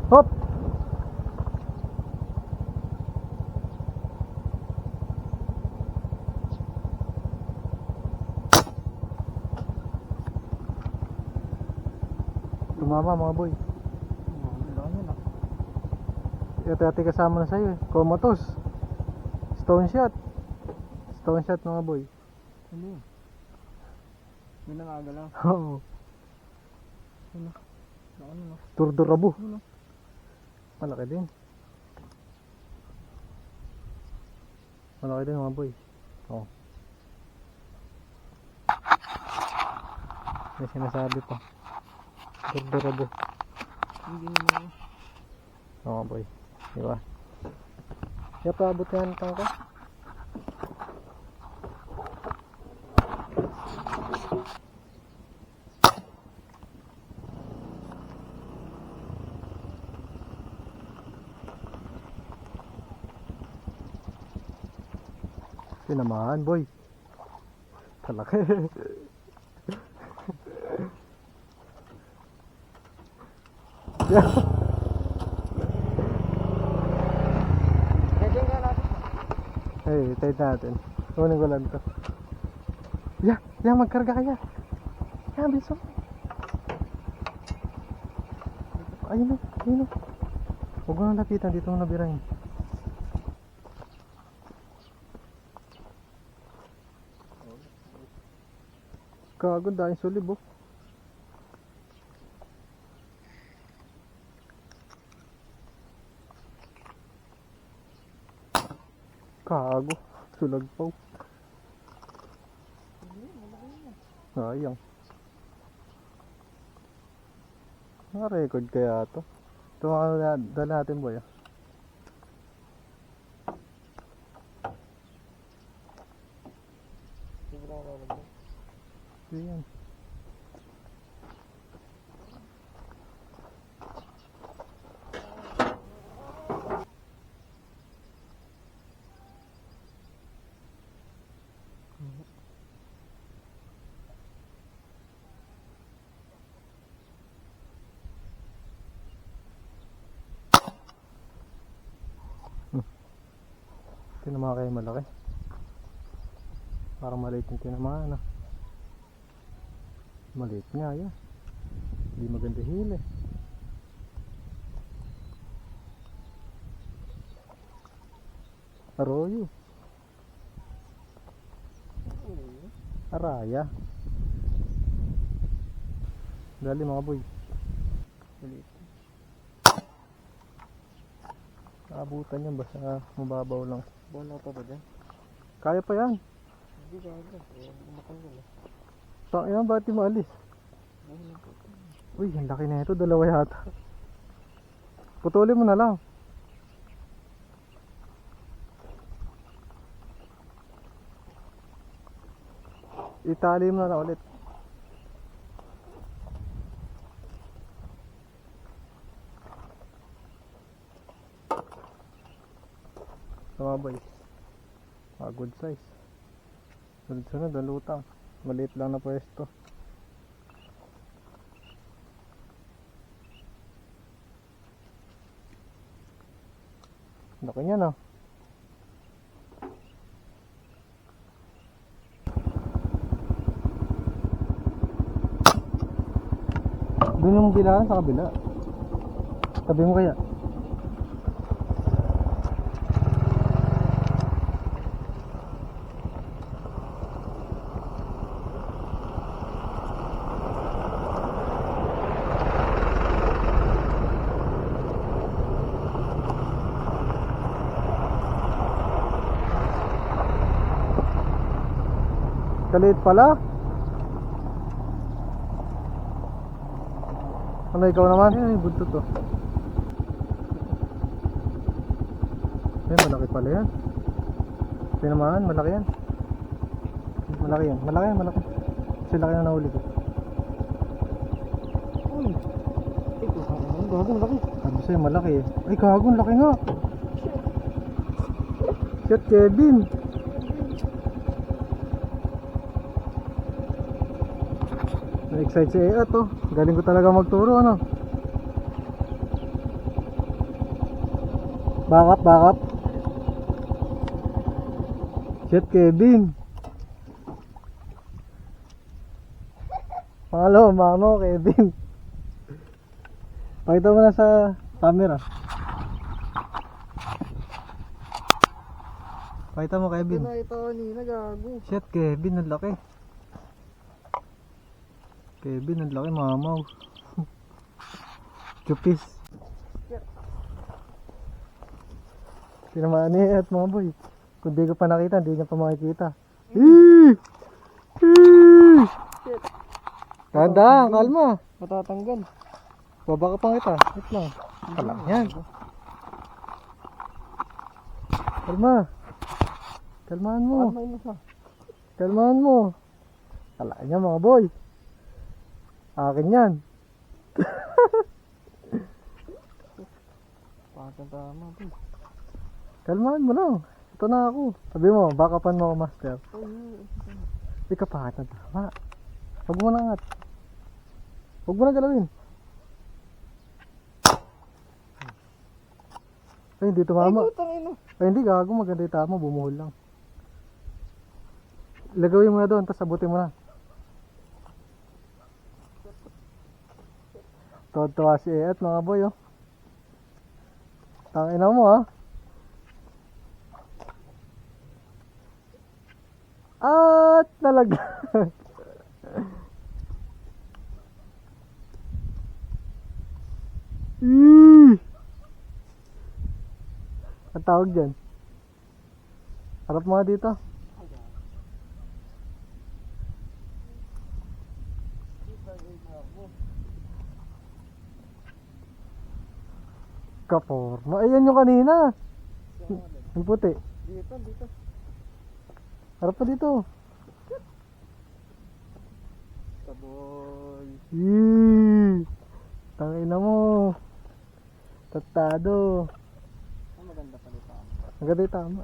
Hop! Tumama mga boy. Ito kasama na sa'yo eh. Comatose. Stone shot. Stone shot mga boy. Ano yun? May nangagalaw. Oo. Ano? Ano? Turdurabo. Ano? Malaki din. Malaki din mga boy. Oo. May sinasabi pa. Turdurabo. Hindi naman. Oo boy. Diba? Kaya paabot yan tang ko. Tinamaan boy. Talaki. Yeah. Hey, tayo natin. Kunin ko lang ito. Yeah, magkarga kaya. Yeah, biso. Ayun o. Huwag mo nang lapitan, dito mo nabirahin. Kagod, dahil sulib oh. Kago, sulag pa oh. Sayang. Naka-record kaya ito. Ito mga dala natin boy ah. Ayan. Tinamaan kayo malaki. Parang maliit yung tinamaan ah. Maliit nga yan. Hindi maganda hili. Arroyo. Araya. Dali mga boy. Maliit. Naabutan yan basta mababaw lang. Bono pa ba dyan? Kaya pa yan. Hindi kaya. Makanggal eh. Yan, ba't di maalis? Uy, ang laki na ito. Dalawa yata. Putulin mo na lang. Itali mo na lang ulit. Mga boy. Good size. Sunod-sunod ang lutang. Maliit lang na pwesto. Laki niya no. Doon yung bilahan sa kabila. Tabi mo kaya. Kaliit pala. Ano ikaw naman? Ay, buntot to. Ay, malaki pala yan. Tinamaan, malaki yan. Malaki yan, malaki. Kasi laki na nahuli ko. Uy! Ito, gagong laki. Sabi sa'yo, malaki eh. Ay, gagong laki nga. Shit, Kevin. Na-excite si Ea to. Galing ko talaga magturo ano. Back up. Shit, Kevin. Pangalawa, mamo, Kevin. Pakita mo na sa camera. Pakita mo, Kevin. Ito kanina, gago. Shit, Kevin, ang laki. Kevin, ang laki, mamaw. Chupis. Tinamaan niya at mga boy. Kung di ko pa nakita, hindi niya pa makikita. Tandaan, kalma. Matatanggal. Baba ka pa kita. Wait lang. Kalang yan. Kalma. Kalmaan mo. May nasa. Kalmaan mo. Kalaan niya mga boy. Akin yan. Patang tama, boy. Kalmaan mo lang. Ito na ako. Sabi mo, backupan mo ako, master. Hindi ka pa na tama. Huwag mo na angat. Huwag mo na galawin. Ay, hindi tumama. Ay, putang ina. Ay, hindi gago. Maganda yung tama. Bumuhol lang. Lagawin mo na doon, tapos abutin mo na. Tuwa si Eat, mga boy, oh. Tangina mo, ha. At talaga. Ang tawag dyan. Harap mo nga dito. Kaporma. Ayan yung kanina. Yung puti. Dito. Harap pa dito. Taboy. Tangina mo. Tatado. Ang maganda pa dito. Maganda yung tama.